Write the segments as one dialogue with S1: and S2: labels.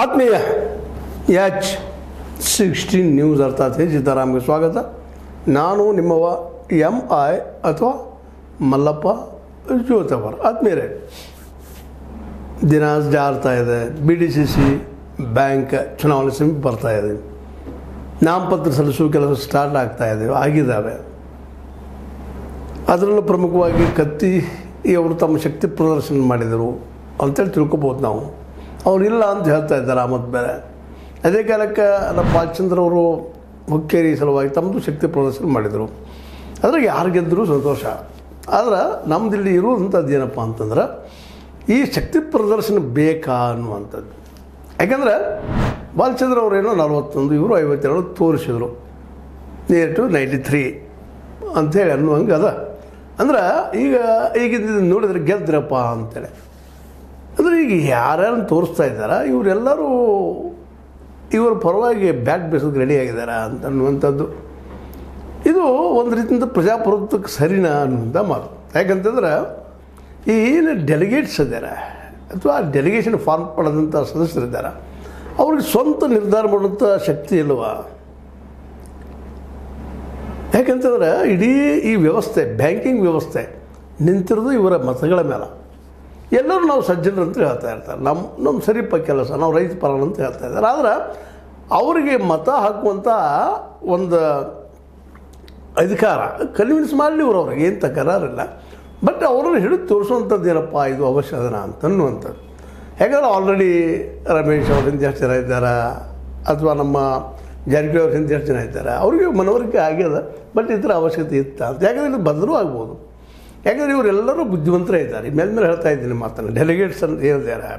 S1: ಆತ್ಮೀಯ H16 news ಅರ್ಥಾತ್ ಸಿದ್ದರಾಮ್ಗೆ ಸ್ವಾಗತ. ನಾನು ನಿಮ್ಮವ MI ಅಥವಾ ಮಲ್ಲಪ್ಪ ಜೋತವರ್. ಆತ್ಮೀಯರೇ, ದಿನ ಜಾರ್ತಾ ಇದೆ. BDCC ಬ್ಯಾಂಕ್ ಚುನಾವಣೆ ಸಮೀಪ ಬರ್ತಾ ಇದೆ. ನಾಮಪತ್ರ ಸಲ್ಲಿಸುವ ಕೆಲಸ ಸ್ಟಾರ್ಟ್ ಆಗ್ತಾ ಇದೆ, ಆಗಿದ್ದಾವೆ. ಅದರಲ್ಲೂ ಪ್ರಮುಖವಾಗಿ ಕತ್ತಿ ಅವರು ತಮ್ಮ ಶಕ್ತಿ ಪ್ರದರ್ಶನ ಮಾಡಿದರು ಅಂತೇಳಿ ತಿಳ್ಕೊಬೋದು ನಾವು. ಅವರಿಲ್ಲ ಅಂತ ಹೇಳ್ತಾ ಇದ್ದಾರೆ. ಮತ್ತು ಬೇರೆ ಅದೇ ಕಾಲಕ್ಕೆ ನಮ್ಮ ಬಾಲಚಂದ್ರ ಅವರು ಹುಕ್ಕೇರಿ ಸಲುವಾಗಿ ತಮ್ಮದು ಶಕ್ತಿ ಪ್ರದರ್ಶನ ಮಾಡಿದರು. ಅದ್ರಾಗ ಯಾರು ಗೆದ್ದರೂ ಸಂತೋಷ. ಆದ್ರೆ ನಮ್ಮದಿಲ್ಲಿ ಇರುವಂಥದ್ದು ಏನಪ್ಪ ಅಂತಂದ್ರೆ ಈ ಶಕ್ತಿ ಪ್ರದರ್ಶನ ಬೇಕಾ ಅನ್ನುವಂಥದ್ದು. ಯಾಕಂದರೆ ಬಾಲಚಂದ್ರ ಅವರೇನೋ 41, ಇವರು 52 ತೋರಿಸಿದರು. ನಿಯರ್ ಟು 93 ಅಂಥೇಳಿ ಅನ್ನುವಂಗೆ ಅದ. ಅಂದ್ರೆ ಈಗ ನೋಡಿದ್ರೆ ಗೆದ್ರಪ್ಪ ಅಂತೇಳಿ. ಅಂದರೆ ಈಗ ಯಾರ್ಯಾರನ್ನು ತೋರಿಸ್ತಾ ಇದ್ದಾರೆ ಇವರೆಲ್ಲರೂ ಇವರ ಪರವಾಗಿ ಬ್ಯಾಟ್ ಬೇಸೋದು ರೆಡಿಯಾಗಿದ್ದಾರೆ ಅಂತ ಅನ್ನುವಂಥದ್ದು. ಇದು ಒಂದು ರೀತಿಯಿಂದ ಪ್ರಜಾಪ್ರಭುತ್ವಕ್ಕೆ ಸರಿನಾ ಅನ್ನುವಂಥ ಮಾತು. ಯಾಕಂತಂದ್ರೆ ಈ ಏನು ಡೆಲಿಗೇಟ್ಸ್ ಇದ್ದಾರೆ ಅಥವಾ ಡೆಲಿಗೇಷನ್ ಫಾರ್ಮ್ ಪಡೆದಂಥ ಸದಸ್ಯರಿದ್ದಾರೆ, ಅವ್ರಿಗೆ ಸ್ವಂತ ನಿರ್ಧಾರ ಮಾಡುವಂಥ ಶಕ್ತಿ ಇಲ್ವಾ? ಯಾಕಂತಂದ್ರೆ ಇಡೀ ಈ ವ್ಯವಸ್ಥೆ, ಬ್ಯಾಂಕಿಂಗ್ ವ್ಯವಸ್ಥೆ ನಿಂತಿರೋದು ಇವರ ಮತಗಳ ಮೇಲೆ. ಎಲ್ಲರೂ ನಾವು ಸಜ್ಜನರು ಅಂತ ಹೇಳ್ತಾ ಇರ್ತಾರೆ, ನಮ್ಮ ಸರಿಪ ಕೆಲಸ, ನಾವು ರೈತ ಪರ ಅಂತ ಹೇಳ್ತಾ ಇದ್ದಾರೆ. ಆದರೆ ಅವರಿಗೆ ಮತ ಹಾಕುವಂಥ ಒಂದು ಅಧಿಕಾರ ಕನ್ವಿನ್ಸ್ ಮಾಡಲಿ ಅವ್ರಿಗೆ ಏನು ತಕರಾರಿಲ್ಲ. ಬಟ್ ಅವ್ರನ್ನ ಹಿಡಿದು ತೋರಿಸುವಂಥದ್ದು ಏನಪ್ಪ ಇದು ಅವಶ್ಯಕನ ಅಂತ ಅನ್ನುವಂಥದ್ದು. ಯಾಕಂದ್ರೆ ಆಲ್ರೆಡಿ ರಮೇಶ್ ಅವ್ರ ಹಿಂದೆ ಎಷ್ಟು ಜನ ಇದ್ದಾರೆ, ಅಥವಾ ನಮ್ಮ ಜಾರಕಿಹೊಳಿ ಅವ್ರ ಹಿಂದೆ ಎಷ್ಟು ಜನ ಇದ್ದಾರೆ, ಅವ್ರಿಗೆ ಮನವರಿಕೆ ಆಗ್ಯದ. ಬಟ್ ಇದರ ಅವಶ್ಯಕತೆ ಇತ್ತ ಅಂತ. ಯಾಕಂದರೆ ಇದು ಬದಲು ಆಗ್ಬೋದು. ಯಾಕಂದರೆ ಇವರೆಲ್ಲರೂ ಬುದ್ಧಿವಂತರೇ ಇದ್ದಾರೆ. ಮೇಲೆ ಹೇಳ್ತಾ ಇದ್ದೀನಿ ಮಾತನ್ನು. ಡೆಲಿಗೇಟ್ಸ್ ಅಂತ ಹೇಳಿದ್ದಾರೆ,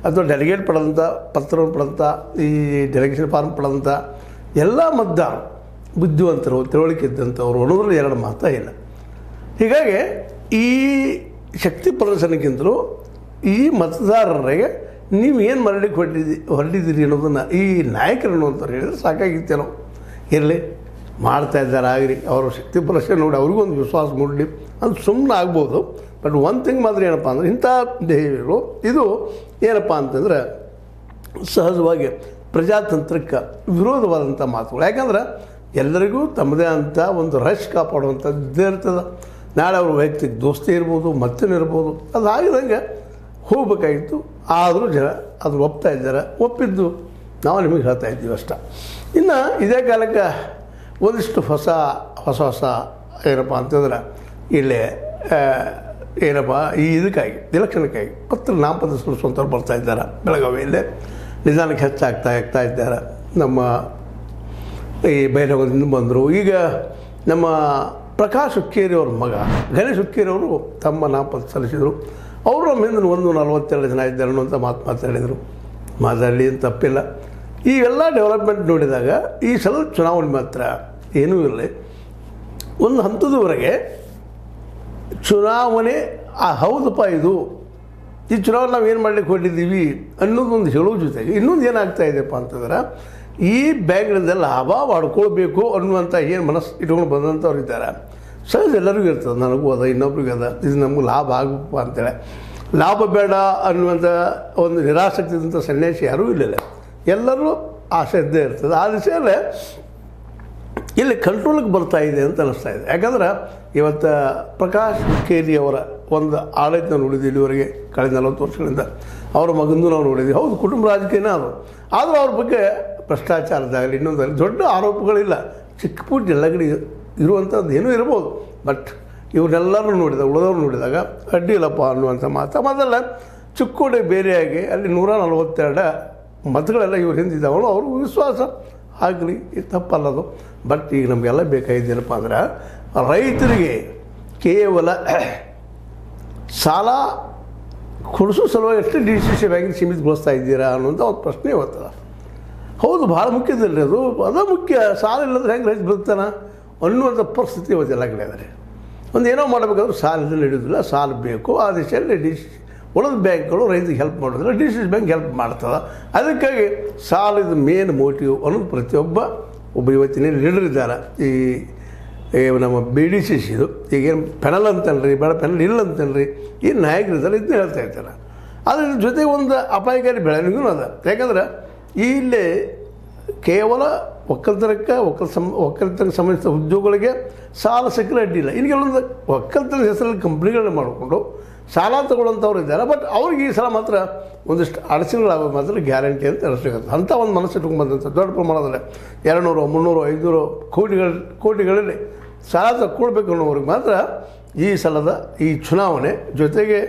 S1: ಅಥವಾ ಡೆಲಿಗೇಟ್ ಪಡೆದಂಥ ಪತ್ರವನ್ನು ಪಡೆದಂಥ ಈ ಡೆಲಿಗೇಷನ್ ಫಾರ್ಮ್ ಪಡೆದಂಥ ಎಲ್ಲ ಮತದಾರರು ಬುದ್ಧಿವಂತರು, ತಿಳುವಳಿಕೆ ಇದ್ದಂಥವ್ರು ಅನ್ನೋದ್ರಲ್ಲಿ ಎರಡು ಮಾತಾ ಇಲ್ಲ. ಹೀಗಾಗಿ ಈ ಶಕ್ತಿ ಪ್ರದರ್ಶನಕ್ಕಿಂತಲೂ ಈ ಮತದಾರರಿಗೆ ನೀವು ಏನು ಮಾಡಲಿಕ್ಕೆ ಹೊರಟಿದ್ದೀರಿ ಅನ್ನೋದನ್ನು ಈ ನಾಯಕರು ಅನ್ನುವಂಥವ್ರು ಹೇಳಿದ್ರೆ ಸಾಕಾಗಿತ್ತೇನೋ. ಇರಲಿ, ಮಾಡ್ತಾ ಇದ್ದಾರೆ, ಆಗಿರಿ. ಅವರ ಶಕ್ತಿ ಪ್ರದರ್ಶನ ನೋಡಿ ಅವ್ರಿಗೂ ಒಂದು ವಿಶ್ವಾಸ ಮೂಡಲಿ ಅಂತ ಸುಮ್ಮನೆ ಆಗ್ಬೋದು. ಬಟ್ ಒಂದು ಥಿಂಗ್ ಮಾತ್ರ ಏನಪ್ಪ ಅಂದರೆ ಇಂಥ ಬಿಹೇವಿಯರು ಇದು ಏನಪ್ಪ ಅಂತಂದರೆ ಸಹಜವಾಗಿ ಪ್ರಜಾತಂತ್ರಕ್ಕೆ ವಿರೋಧವಾದಂಥ ಮಾತುಗಳು. ಯಾಕಂದ್ರೆ ಎಲ್ಲರಿಗೂ ತಮ್ಮದೇ ಅಂತ ಒಂದು ರಶ್ ಕಾಪಾಡುವಂಥದ್ದು ಇದ್ದೇ ಇರ್ತದೆ. ನಾಳೆ ಅವ್ರ ವೈಯಕ್ತಿಕ ದೋಸ್ತಿ ಇರ್ಬೋದು, ಮತ್ತೇನಿರ್ಬೋದು, ಅದು ಆಗಿದಂಗೆ ಹೋಗಬೇಕಾಗಿತ್ತು. ಆದರೂ ಜನ ಅದು ಒಪ್ತಾ ಇದ್ದಾರೆ. ಒಪ್ಪಿದ್ದು ನಾವು ನಿಮಗೆ ಹೇಳ್ತಾ ಇದ್ದೀವಿ ಅಷ್ಟ. ಇನ್ನು ಇದೇ ಕಾಲಕ್ಕೆ ಒಂದಿಷ್ಟು ಹೊಸ ಏನಪ್ಪ ಅಂತಂದ್ರೆ ಇಲ್ಲೇ ಏನಪ್ಪ ಈ ಇದಕ್ಕಾಗಿ ಎಲೆಕ್ಷನ್ಕಾಗಿ ನಾಮಪತ್ರ ಸಲ್ಲಿಸುವಂಥವ್ರು ಬರ್ತಾ ಇದ್ದಾರೆ. ಬೆಳಗಾವಿಯಲ್ಲೇ ನಿಧಾನಕ್ಕೆ ಹೆಚ್ಚಾಗ್ತಾ ಇದ್ದಾರೆ. ನಮ್ಮ ಈ ಬೈರಗದಿಂದ ಬಂದರು. ಈಗ ನಮ್ಮ ಪ್ರಕಾಶ್ ಹುಕ್ಕೇರಿ ಅವ್ರ ಮಗ ಗಣೇಶ್ ಹುಕ್ಕೇರಿ ಅವರು ತಮ್ಮ ನಾಮಪತ್ರ ಸಲ್ಲಿಸಿದರು. ಅವರು ನಮ್ಮ ಹಿಂದೆ 142 ಜನ ಇದ್ದಾರೆ ಅನ್ನುವಂಥ ಮಾತಾಡಿದರು. ಮಾತಾಡಲಿ ಅಂತ ತಪ್ಪಿಲ್ಲ. ಈ ಎಲ್ಲ ಡೆವಲಪ್ಮೆಂಟ್ ನೋಡಿದಾಗ ಈ ಸಲ ಚುನಾವಣೆ ಮಾತ್ರ ಏನೂ ಇರಲಿ, ಒಂದು ಹಂತದವರೆಗೆ ಚುನಾವಣೆ ಹೌದಪ್ಪ ಇದು ಈ ಚುನಾವಣೆ ನಾವು ಏನು ಮಾಡಲಿಕ್ಕೆ ಹೊರಟಿದ್ದೀವಿ ಅನ್ನೋದೊಂದು ಹೇಳೋ ಜೊತೆಗೆ ಇನ್ನೊಂದು ಏನಾಗ್ತಾ ಇದೆಯಪ್ಪ ಅಂತಂದ್ರೆ ಈ ಬ್ಯಾಂಕ್ಗಳಿಂದ ಲಾಭ ಮಾಡ್ಕೊಳ್ಬೇಕು ಅನ್ನುವಂಥ ಏನು ಮನಸ್ಸು ಇಟ್ಕೊಂಡು ಬಂದಂಥವ್ರು ಇದ್ದಾರೆ. ಸಹಜ ಎಲ್ಲರಿಗೂ ಇರ್ತದೆ, ನನಗೂ ಅದ, ಇನ್ನೊಬ್ರಿಗೆ ಅದ, ಇದು ನಮಗೂ ಲಾಭ ಆಗಬೇಕು ಅಂತೇಳಿ. ಲಾಭ ಬೇಡ ಅನ್ನುವಂಥ ಒಂದು ನಿರಾಸಕ್ತಿದಂಥ ಸನ್ಯಾಸಿ ಯಾರೂ ಇಲ್ಲ. ಎಲ್ಲರೂ ಆಸೆ ಇದ್ದೇ ಇರ್ತದೆ. ಆ ದಿಶೆಯಲ್ಲೇ ಇಲ್ಲಿ ಕಂಟ್ರೋಲಿಗೆ ಬರ್ತಾ ಇದೆ ಅಂತ ಅನ್ನಿಸ್ತಾ ಇದೆ. ಯಾಕಂದ್ರೆ ಇವತ್ತು ಪ್ರಕಾಶ್ ಹುಕ್ಕೇರಿ ಅವರ ಒಂದು ಆಡಳಿತ ನೋಡಿದ್ವಿ ಇಲ್ಲಿವರೆಗೆ ಕಳೆದ 40 ವರ್ಷಗಳಿಂದ. ಅವರ ಮಗಂದು ನಾವು ನೋಡಿದ್ವಿ. ಹೌದು, ಕುಟುಂಬ ರಾಜಕೀಯನೇ ಅದು. ಆದರೂ ಅವ್ರ ಬಗ್ಗೆ ಭ್ರಷ್ಟಾಚಾರದಾಗಲಿ ಇನ್ನೊಂದಾಗಲಿ ದೊಡ್ಡ ಆರೋಪಗಳಿಲ್ಲ. ಚಿಕ್ಕ ಪುಟ್ಟ ಎಲ್ಲ ಕಡೆ ಇರುವಂಥದ್ದು ಏನೂ ಇರ್ಬೋದು. ಬಟ್ ಇವರೆಲ್ಲರೂ ಉಳಿದವ್ರು ನೋಡಿದಾಗ ಅಡ್ಡಿ ಇಲ್ಲಪ್ಪ ಅನ್ನುವಂಥ ಮಾತು. ಮೊದಲ ಚಿಕ್ಕೋಡಿ ಬೇರೆಯಾಗಿ ಅಲ್ಲಿ 142 ಮತಗಳೆಲ್ಲ ಇವ್ರು ಹಿಂದಿದ್ದಾವಳು. ಅವ್ರಿಗೂ ವಿಶ್ವಾಸ ಆಗಲಿ, ತಪ್ಪಲ್ಲದು. ಬಟ್ ಈಗ ನಮಗೆಲ್ಲ ಬೇಕಾಗಿದ್ದೇನಪ್ಪ ಅಂದ್ರೆ ರೈತರಿಗೆ ಕೇವಲ ಸಾಲ ಕೊಡಿಸೋ ಸಲುವಾಗಿ ಎಷ್ಟು DCC ಬ್ಯಾಂಕಿಗೆ ಸೀಮಿತಗೊಳಿಸ್ತಾ ಇದ್ದೀರಾ ಅನ್ನೋಂಥ ಒಂದು ಪ್ರಶ್ನೆ ಇವತ್ತದ. ಹೌದು, ಭಾಳ ಮುಖ್ಯದಲ್ರಿ ಅದು ಮುಖ್ಯ. ಸಾಲ ಇಲ್ಲದ್ರೆ ಹೆಂಗೆ ರೈತ ಬದುಕ್ತಾನ ಅನ್ನುವಂಥ ಪರಿಸ್ಥಿತಿ ಇವತ್ತು ಎಲ್ಲ ಕಡೆ ಇದ್ದಾರೆ. ಒಂದು ಏನೋ ಮಾಡಬೇಕಾದ್ರೂ ಸಾಲದಲ್ಲಿ ಹಿಡಿಯೋದಿಲ್ಲ, ಸಾಲ ಬೇಕು. ಆ ದಿಶೆಯಲ್ಲಿ ಉಳಿದ ಬ್ಯಾಂಕ್ಗಳು ರೈತರಿಗೆ ಹೆಲ್ಪ್ ಮಾಡೋದಿಲ್ಲ, DCC ಬ್ಯಾಂಕ್ ಹೆಲ್ಪ್ ಮಾಡ್ತದೆ. ಅದಕ್ಕಾಗಿ ಸಾಲದ ಮೇನ್ ಮೋಟಿವ್ ಅನ್ನೋದು ಪ್ರತಿಯೊಬ್ಬ ಇವತ್ತಿನ ಲೀಡರ್ ಇದ್ದಾರೆ. ಈ ನಮ್ಮ BDCCದು ಈಗೇನು ಪೆನಲ್ ಅಂತಲ್ರಿ, ಬೇಡ ಪೆನಲ್ ಇಲ್ಲ ಅಂತಲ್ರಿ, ಈ ನಾಯಕರಿದ್ದಾರೆ ಇದನ್ನ ಹೇಳ್ತಾ ಇರ್ತಾರೆ. ಅದ್ರ ಜೊತೆಗೆ ಒಂದು ಅಪಾಯಕಾರಿ ಬೆಳವಣಿಗೆನೂ ಅದ. ಯಾಕಂದ್ರೆ ಇಲ್ಲಿ ಕೇವಲ ಒಕ್ಕಲ್ತನಕ್ಕೆ ಸಂಬಂಧಿಸಿದ ಉದ್ಯೋಗಗಳಿಗೆ ಸಾಲ ಸಿಕ್ಕರೆ ಅಡ್ಡಿಲ್ಲ. ಇನ್ನು ಕೆಲವೊಂದು ಒಕ್ಕಲ್ತನ ಹೆಸರಲ್ಲಿ ಕಂಪ್ನಿಗಳನ್ನ ಮಾಡಿಕೊಂಡು ಸಾಲ ತಗೊಳ್ಳೋಂಥವ್ರು ಇದ್ದಾರೆ. ಬಟ್ ಅವ್ರಿಗೆ ಈ ಸಲ ಮಾತ್ರ ಒಂದಿಷ್ಟು ಅಡಚಣೆಗಳಾಗೋದು ಮಾತ್ರ ಗ್ಯಾರಂಟಿ ಅಂತ ಅನಿಸ್ಲಿಕ್ಕೆ ಅಂಥ ಒಂದು ಮನಸ್ಸು ಇಟ್ಕೊಂಡ್ಬಂದಂಥ ದೊಡ್ಡ ಪ್ರಮಾಣದಲ್ಲಿ 200, 300, 500 ಕೋಟಿಗಳಲ್ಲಿ ಸಾಲ ತಗೊಳ್ಬೇಕು ಅನ್ನೋವ್ರಿಗೆ ಮಾತ್ರ ಈ ಸಲದ ಈ ಚುನಾವಣೆ ಜೊತೆಗೆ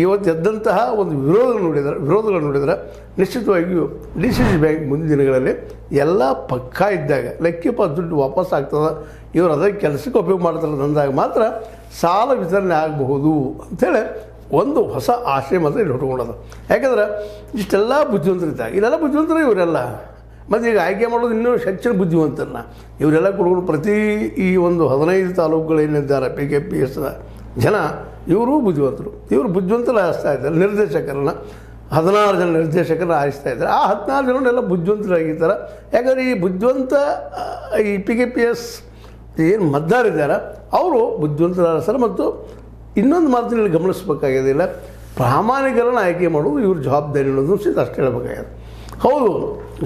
S1: ಇವತ್ತು ಎದ್ದಂತಹ ಒಂದು ವಿರೋಧಗಳು ನೋಡಿದರೆ ನಿಶ್ಚಿತವಾಗಿಯೂ DCC ಬ್ಯಾಂಕ್ ಮುಂದಿನ ದಿನಗಳಲ್ಲಿ ಎಲ್ಲ ಪಕ್ಕಾ ಇದ್ದಾಗ ಲೆಕ್ಕಿಪ್ಪ ದುಡ್ಡು ವಾಪಸ್ ಆಗ್ತದೆ, ಇವರು ಅದಕ್ಕೆ ಕೆಲಸಕ್ಕೆ ಉಪಯೋಗ ಮಾಡ್ತಾರೆ ಅಂದಾಗ ಮಾತ್ರ ಸಾಲ ವಿತರಣೆ ಆಗಬಹುದು ಅಂಥೇಳಿ ಒಂದು ಹೊಸ ಆಶಯ ಮಾತ್ರ ಇಲ್ಲಿ ಹೊಟ್ಕೊಂಡದ. ಯಾಕಂದ್ರೆ ಇಷ್ಟೆಲ್ಲ ಬುದ್ಧಿವಂತರಿದ್ದಾಗ ಇಲ್ಲೆಲ್ಲ ಬುದ್ಧಿವಂತರು ಇವರೆಲ್ಲ, ಮತ್ತು ಈಗ ಆಯ್ಕೆ ಮಾಡೋದು ಇನ್ನೂ ಹೆಚ್ಚಿನ ಬುದ್ಧಿವಂತರನ್ನ ಇವರೆಲ್ಲ ಕೊಡ್ಕೊಂಡು ಪ್ರತಿ ಈ ಒಂದು 15 ತಾಲೂಕುಗಳೇನಿದ್ದಾರೆ PKPS ಜನ ಇವರು ಬುದ್ಧಿವಂತರು. ಇವರು ಬುದ್ಧಿವಂತರು ಆರಿಸ್ತಾ ಇದ್ದಾರೆ. ನಿರ್ದೇಶಕರನ್ನ 16 ಜನ ನಿರ್ದೇಶಕರನ್ನ ಆರಿಸ್ತಾ ಇದ್ದಾರೆ. ಆ 14 ಜನರೆಲ್ಲ ಬುದ್ಧಿವಂತರಾಗಿರ್ತಾರೆ. ಯಾಕಂದರೆ ಈ ಬುದ್ಧಿವಂತ ಈ PKPS ಏನು ಮತದಾರಿದ್ದಾರೆ ಅವರು ಬುದ್ಧಿವಂತರ ಆರಿಸ್ತಾರೆ. ಮತ್ತು ಇನ್ನೊಂದು ಮಾತಿನಲ್ಲಿ ಗಮನಿಸಬೇಕಾಗಿದ್ದಿಲ್ಲ, ಪ್ರಾಮಾಣಿಕರನ್ನು ಆಯ್ಕೆ ಮಾಡೋದು ಇವ್ರ ಜವಾಬ್ದಾರಿ ಅನ್ನೋದು ಸಹಿತ ಅಷ್ಟು ಹೇಳಬೇಕಾಗಿದೆ. ಹೌದು,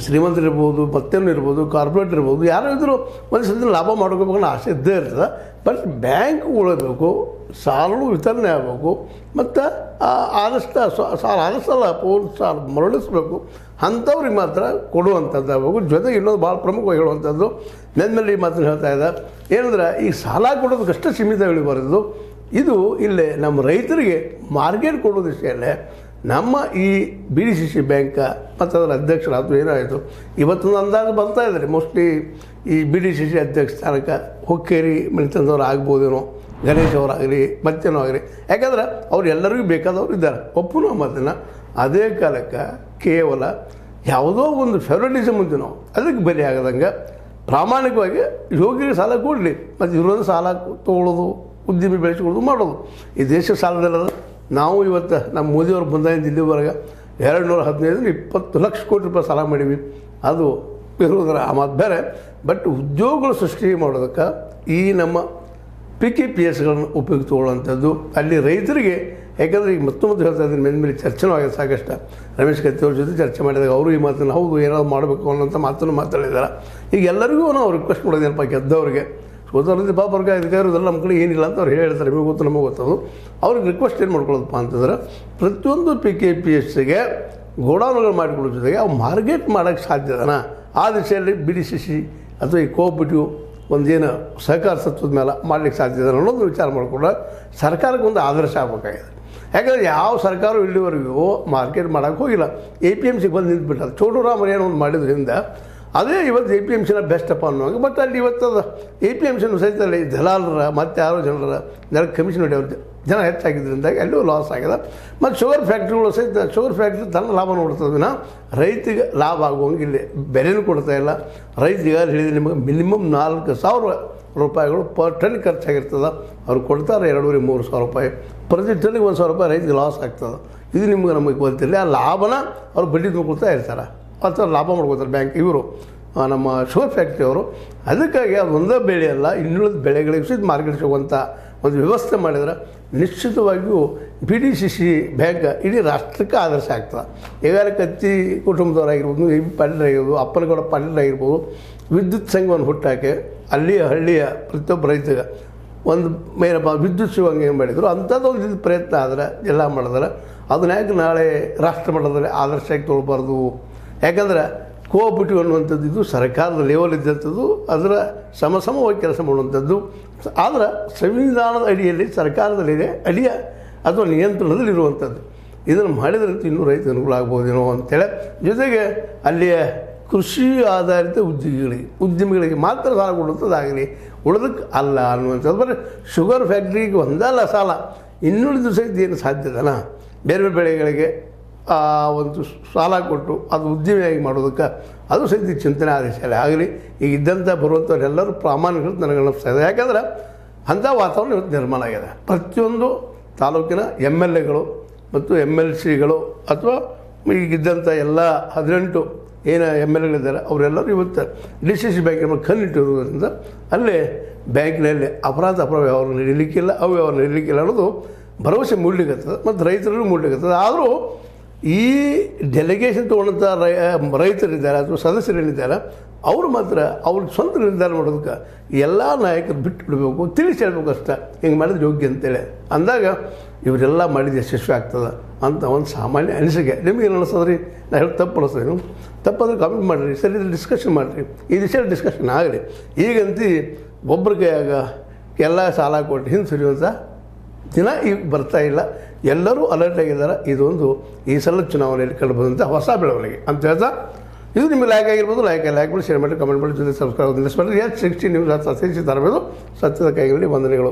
S1: ಶ್ರೀಮಂತರಿರ್ಬೋದು, ಮತ್ತೇನು ಇರ್ಬೋದು, ಕಾರ್ಪೊರೇಟ್ ಇರ್ಬೋದು, ಯಾರೋ ಇದ್ದರೂ ಒಂದು ಸಲ ಲಾಭ ಮಾಡ್ಕೋಬೇಕನ್ನೋ ಆಸೆ ಇದ್ದೇ ಇರ್ತದೆ. ಬಟ್ ಬ್ಯಾಂಕ್ ಉಳಬೇಕು, ಸಾಲಗಳು ವಿತರಣೆ ಆಗಬೇಕು, ಮತ್ತು ಆದಷ್ಟು ಆದಷ್ಟಲ್ಲ ಸಾಲ ಮರಳಿಸ್ಬೇಕು, ಅಂಥವ್ರಿಗೆ ಮಾತ್ರ ಕೊಡುವಂಥದ್ದು ಆಗಬೇಕು. ಜೊತೆಗೆ ಇನ್ನೊಂದು ಭಾಳ ಪ್ರಮುಖವಾಗಿ ಹೇಳುವಂಥದ್ದು, ನೆನ್ನಲ್ಲಿ ಈ ಮಾತನ್ನು ಹೇಳ್ತಾ ಇದ್ದ ಏನಂದ್ರೆ ಈ ಸಾಲ ಕೊಡೋದಕ್ಕಷ್ಟೇ ಸೀಮಿತ ಇಳಿಬಾರದು. ಇದು ಇಲ್ಲೇ ನಮ್ಮ ರೈತರಿಗೆ ಮಾರ್ಕೆಟ್ ಕೊಡೋ ವಿಷಯಲ್ಲೇ ನಮ್ಮ ಈ BDCC ಬ್ಯಾಂಕ್ ಮತ್ತು ಅದರ ಅಧ್ಯಕ್ಷರಾದರೂ ಏನಾಯಿತು ಇವತ್ತೊಂದು ಅಂದಾಜು ಬರ್ತಾ ಇದ್ದಾರೆ. ಮೋಸ್ಟ್ಲಿ ಈ BDCC ಅಧ್ಯಕ್ಷ ಸ್ಥಾನಕ್ಕೆ ಹುಕ್ಕೇರಿ ಮನೆತನದವ್ರು ಆಗ್ಬೋದೇನೋ, ಗಣೇಶ್ ಅವರಾಗಲಿ ಮತ್ತೇನೋ ಆಗಲಿ. ಯಾಕಂದ್ರೆ ಅವ್ರು ಎಲ್ಲರಿಗೂ ಬೇಕಾದವರು ಇದ್ದಾರೆ, ಒಪ್ಪುನೋ ಮಾತನ್ನು. ಅದೇ ಕಾಲಕ್ಕೆ ಕೇವಲ ಯಾವುದೋ ಒಂದು ಫೆವರಿಟಿಸಮ್ ಅಂತ ನಾವು ಅದಕ್ಕೆ ಬಲಿ ಆಗದಂಗೆ ಪ್ರಾಮಾಣಿಕವಾಗಿ ಯೋಗಿಗೆ ಸಾಲ ಕೊಡಲಿ, ಮತ್ತು ಇರೋದು ಸಾಲ ತೊಗೊಳ್ಳೋದು, ಉದ್ಯಮಿ ಬೆಳೆಸ್ಕೊಳ್ಳೋದು ಮಾಡೋದು. ಈ ದೇಶ ಸಾಲದಲ್ಲದ ನಾವು ಇವತ್ತು ನಮ್ಮ ಮೋದಿಯವರು ಬಂದಾಗಿಂದ ಇಲ್ಲಿವರೆಗೆ 215-20 ಲಕ್ಷ ಕೋಟಿ ರೂಪಾಯಿ ಸಾಲ ಮಾಡೀವಿ. ಅದು ಇರೋದರ ಆ ಮಾತು ಬೇರೆ. ಬಟ್ ಉದ್ಯೋಗಗಳು ಸೃಷ್ಟಿ ಮಾಡೋದಕ್ಕೆ ಈ ನಮ್ಮ PKPSಗಳನ್ನು ಉಪಯೋಗ ತೊಗೊಳ್ಳೋವಂಥದ್ದು ಅಲ್ಲಿ ರೈತರಿಗೆ. ಯಾಕಂದರೆ ಈಗ ಮತ್ತೊಮ್ಮೆ ಹೇಳ್ತಾ ಇದ್ದೀನಿ, ಮೇಲೆ ಚರ್ಚೆನೂ ಆಗಿದೆ ಸಾಕಷ್ಟು. ರಮೇಶ್ ಕತ್ತಿಯವ್ರ ಜೊತೆ ಚರ್ಚೆ ಮಾಡಿದಾಗ ಅವರು ಈ ಮಾತನ್ನು ಹೌದು ಏನಾದ್ರು ಮಾಡಬೇಕು ಅನ್ನೋಂಥ ಮಾತನ್ನು ಮಾತಾಡಿದ್ದಾರೆ. ಈಗ ಎಲ್ಲರಿಗೂ ನಾವು ರಿಕ್ವೆಸ್ಟ್ ಮಾಡೋದೇನಪ್ಪ, ಗೆದ್ದವ್ರಿಗೆ ಸೋದರದಿಂದ ಪಾಪ ಅವ್ರಿಗೆ ಅಧಿಕಾರದಲ್ಲ ನಮ್ಮ ಕಡೆ ಏನಿಲ್ಲ ಅಂತ ಅವ್ರು ಹೇಳ್ತಾರೆ, ನಿಮಗೆ ಗೊತ್ತು ನಮಗೆ ಗೊತ್ತದು. ಅವ್ರಿಗೆ ರಿಕ್ವೆಸ್ಟ್ ಏನು ಮಾಡ್ಕೊಳ್ಳೋದಪ್ಪ ಅಂತಂದ್ರೆ ಪ್ರತಿಯೊಂದು PKPSಗೆ ಗೋಡೌನ್ಗಳು ಮಾಡಿಕೊಳ್ಳೋ ಜೊತೆಗೆ ಅವು ಮಾರ್ಕೆಟ್ ಮಾಡೋಕ್ಕೆ ಸಾಧ್ಯದನ ಆ ದಿಶೆಯಲ್ಲಿ BDCC ಅಥವಾ ಈ ಕೋಆಪರೇಟಿವ್ ಒಂದೇನು ಸಹಕಾರ ಸತ್ವದ ಮೇಲೆ ಮಾಡಲಿಕ್ಕೆ ಸಾಧ್ಯದ ಅನ್ನೋದು ವಿಚಾರ ಮಾಡಿಕೊಂಡ್ರೆ ಸರ್ಕಾರಕ್ಕೆ ಒಂದು ಆದರ್ಶ ಆಗಬೇಕಾಗಿದೆ. ಯಾಕಂದರೆ ಯಾವ ಸರ್ಕಾರ ಇಲ್ಲಿವರೆಗೂ ಮಾರ್ಕೆಟ್ ಮಾಡೋಕ್ಕೆ ಹೋಗಿಲ್ಲ. APMCಗೆ ಬಂದು ನಿಂತುಬಿಟ್ಟದು. ಚೋಟುರಾಮನ್ ಏನೋ ಒಂದು ಮಾಡಿದ್ರಿಂದ ಅದೇ ಇವತ್ತು APMCನ ಬೆಸ್ಟಪ್ಪ ಅನ್ನುವಾಗ. ಬಟ್ ಅಲ್ಲಿ ಇವತ್ತದು APMCನೂ ಸಹಿತ ಅಲ್ಲಿ ದಲಾಲರ ಮತ್ತು ಯಾರೋ ಜನರ ಕಮಿಷನ್ ಹೊಡೆಯವ್ರ ಜನ ಹೆಚ್ಚಾಗಿದ್ದರಿಂದಾಗಿ ಅಲ್ಲೂ ಲಾಸ್ ಆಗಿದೆ. ಮತ್ತು ಶುಗರ್ ಫ್ಯಾಕ್ಟ್ರಿಗಳು ಸಹಿತ ಶುಗರ್ ಫ್ಯಾಕ್ಟ್ರಿ ತನ್ನ ಲಾಭ ನೋಡ್ತದಿನ ರೈತಿಗೆ ಲಾಭ ಆಗುವಂಗೆ ಇಲ್ಲಿ ಬೆಲೆನೂ ಕೊಡ್ತಾ ಇಲ್ಲ. ರೈತಿಗೆ ಹೇಳಿದ್ರೆ ನಿಮಗೆ ಮಿನಿಮಮ್ 4,000 ರೂಪಾಯಿಗಳು ಪರ್ ಟನ್ ಖರ್ಚಾಗಿರ್ತದೆ. ಅವ್ರು ಕೊಡ್ತಾರೆ 2,000-3,000 ರೂಪಾಯಿ ಪ್ರತಿ ಟನ್ನಿಗೆ 1,000 ರೂಪಾಯಿ ರೈತಿಗೆ ಲಾಸ್ ಆಗ್ತದೆ. ಇದು ನಿಮ್ಗೆ ನಮಗೆ ಗೊತ್ತಿಲ್ಲ. ಆ ಲಾಭನ ಅವ್ರು ಬಡ್ಡಿ ತುಂಬಿಕೊಳ್ತಾ ಇರ್ತಾರೆ ಅಥವಾ ಲಾಭ ಮಾಡ್ಕೋತಾರೆ ಬ್ಯಾಂಕ್ ಇವರು ನಮ್ಮ ಶುಗರ್ ಫ್ಯಾಕ್ಟ್ರಿಯವರು. ಅದಕ್ಕಾಗಿ ಅದು ಒಂದೇ ಬೆಳೆ ಅಲ್ಲ, ಇನ್ನುಳಿದ ಬೆಳೆಗಳಿಗೆ ಸಹಿತ ಮಾರ್ಕೆಟ್ ಸಿಗುವಂಥ ಒಂದು ವ್ಯವಸ್ಥೆ ಮಾಡಿದ್ರೆ ನಿಶ್ಚಿತವಾಗಿಯೂ BDCC ಬ್ಯಾಂಕ್ ಇಡೀ ರಾಷ್ಟ್ರಕ್ಕೆ ಆದರ್ಶ ಆಗ್ತದೆ. ಈಗಾಗಲೇ ಕತ್ತಿ ಕುಟುಂಬದವರಾಗಿರ್ಬೋದು, ಪಾಟೀಲರಾಗಿರ್ಬೋದು, ಅಪ್ಪನಗೌಡ ಪಾಟೀಲರಾಗಿರ್ಬೋದು, ವಿದ್ಯುತ್ ಸಂಘವನ್ನು ಹುಟ್ಟಾಕಿ ಅಲ್ಲಿಯ ಹಳ್ಳಿಯ ಪ್ರತಿಯೊಬ್ಬ ರೈತಗೆ ಒಂದು ಮೇನಪ್ಪ ವಿದ್ಯುತ್ ಸಿಗುವಂಗೆ ಏನು ಮಾಡಿದರು. ಅಂಥದ್ದೊಂದು ಪ್ರಯತ್ನ ಆದರೆ ಎಲ್ಲ ಮಾಡಿದ್ರೆ ಅದನ್ನ ಯಾಕೆ ನಾಳೆ ರಾಷ್ಟ್ರ ಮಟ್ಟದಲ್ಲಿ ಆದರ್ಶಕ್ಕೆ ತೊಗೊಳ್ಬಾರ್ದು. ಯಾಕಂದ್ರೆ ಕೋಆಪರೇಟಿವ್ ಅನ್ನುವಂಥದ್ದು ಇದು ಸರ್ಕಾರದ ಲೆವೆಲ್ ಇದ್ದಂಥದ್ದು, ಅದರ ಸಮವಾಗಿ ಕೆಲಸ ಮಾಡುವಂಥದ್ದು. ಆದರೆ ಸಂವಿಧಾನದ ಅಡಿಯಲ್ಲಿ ಸರ್ಕಾರದಲ್ಲಿದೆ ಅಡಿಯ ಅಥವಾ ನಿಯಂತ್ರಣದಲ್ಲಿರುವಂಥದ್ದು. ಇದನ್ನು ಮಾಡಿದ್ರಂತೂ ಇನ್ನೂ ರೈತ ಅನುಕೂಲ ಆಗ್ಬೋದೇನೋ ಅಂತೇಳಿ. ಜೊತೆಗೆ ಅಲ್ಲಿಯ ಕೃಷಿ ಆಧಾರಿತ ಉದ್ಯಮಿಗಳಿಗೆ ಮಾತ್ರ ಸಾಲ ಕೊಡುವಂಥದ್ದಾಗಲಿ, ಉಳಿದಕ್ಕೆ ಅಲ್ಲ ಅನ್ನುವಂಥದ್ದು. ಬರೀ ಶುಗರ್ ಫ್ಯಾಕ್ಟ್ರಿಗೆ ಒಂದಲ್ಲ ಸಾಲ, ಇನ್ನುಳಿದ ಸಹಿತ ಏನು ಸಾಧ್ಯದನ ಬೇರೆ ಬೇರೆ ಬೆಳೆಗಳಿಗೆ ಒಂದು ಸಾಲ ಕೊಟ್ಟು ಅದು ಉದ್ಯಮಿಯಾಗಿ ಮಾಡೋದಕ್ಕೆ ಅದು ಸಹಿತ ಚಿಂತನೆ ಆದೇಶದಲ್ಲಿ ಆಗಲಿ. ಈಗ ಇದ್ದಂಥ ಬರುವಂಥವ್ರೆಲ್ಲರೂ ಪ್ರಾಮಾಣಿಕರು ನನಗೆ ಅನ್ನಿಸ್ತಾ ಇದೆ. ಯಾಕಂದ್ರೆ ಅಂಥ ವಾತಾವರಣ ಇವತ್ತು ನಿರ್ಮಾಣ ಆಗಿದೆ. ಪ್ರತಿಯೊಂದು ತಾಲೂಕಿನ MLAಗಳು ಮತ್ತು MLCಗಳು ಅಥವಾ ಈಗಿದ್ದಂಥ ಎಲ್ಲ 18 ಏನು MLAಗಳಿದ್ದಾರೆ ಅವರೆಲ್ಲರೂ ಇವತ್ತು DCC ಬ್ಯಾಂಕಿನ ಕಣ್ಣಿಟ್ಟಿರುವುದರಿಂದ ಅಲ್ಲೇ ಬ್ಯಾಂಕಿನಲ್ಲಿ ಅಪರಾಧ ವ್ಯವಹಾರ ನಡೀಲಿಕ್ಕಿಲ್ಲ, ಅವ್ಯವಹಾರ ನಡೀಲಿಕ್ಕಿಲ್ಲ ಅನ್ನೋದು ಭರವಸೆ ಮೂಡಲಿಕ್ಕತ್ತದ ಮತ್ತು ರೈತರಿಗೂ ಮೂಡಲಿಕ್ಕತ್ತದ. ಆದರೂ ಈ ಡೆಲಿಗೇಷನ್ ತೊಗೊಂಡಂಥ ರೈತರಿದ್ದಾರೆ ಅಥವಾ ಸದಸ್ಯರೇನಿದ್ದಾರೆ ಅವರು ಮಾತ್ರ ಅವ್ರಿಗೆ ಸ್ವಂತ ನಿರ್ಧಾರ ಮಾಡೋದಕ್ಕೆ ಎಲ್ಲ ನಾಯಕರು ಬಿಟ್ಟು ಬಿಡಬೇಕು, ತಿಳಿಸಿ ಹೇಳ್ಬೇಕು ಅಷ್ಟೇ, ಹಿಂಗೆ ಮಾಡಿದ್ರೆ ಯೋಗ್ಯ ಅಂತೇಳಿ ಅಂದಾಗ ಇವರೆಲ್ಲ ಮಾಡಿದ ಯಶಸ್ವಿ ಆಗ್ತದೆ ಅಂತ ಒಂದು ಸಾಮಾನ್ಯ ಅನಿಸಿಕೆ. ನಿಮಗೇನು ಅನಿಸ್ತದ್ರಿ? ನಾ ಹೇಳಿ ತಪ್ಪು ಅನಿಸ್ತೇನು? ತಪ್ಪಾದ್ರೆ ಕಾಮೆಂಟ್ ಮಾಡಿರಿ, ಸರಿ ಇದ್ರೆ ಡಿಸ್ಕಷನ್ ಮಾಡಿರಿ, ಈ ವಿಷಯ ಡಿಸ್ಕಷನ್ ಆಗಲಿ. ಈಗಂತೂ ಒಬ್ಬರ ಕೈಯಾಗ ಎಲ್ಲ ಸಾಲ ಕೊಟ್ಟು ಹಿಂದೆ ಸುರಿಯುವಂಥ ದಿನ ಈಗ ಬರ್ತಾ ಇಲ್ಲ. ಎಲ್ಲರೂ ಅಲರ್ಟ್ ಆಗಿದ್ದಾರೆ. ಇದೊಂದು ಈ ಸಲ ಚುನಾವಣೆಯಲ್ಲಿ ಕಂಡುಬಂದಂಥ ಹೊಸ ಬೆಳವಣಿಗೆ ಅಂತ ಹೇಳ್ತಾ, ಇದು ನಿಮಗೆ ಲೈಕ್ ಆಗಿರ್ಬೋದು, ಲೈಕ್ ಮಾಡಿ, ಶೇರ್ ಮಾಡಿ, ಕಮೆಂಟ್ ಮಾಡಿ, ಜೊತೆ ಸಬ್ಸ್ಕ್ರೈಬ್ ಮಾಡಿರಿ. H60 ನ್ಯೂಸ್ ಸತ್ಯದ ಕೈಗಳಲ್ಲಿ ವಂದನೆಗಳು.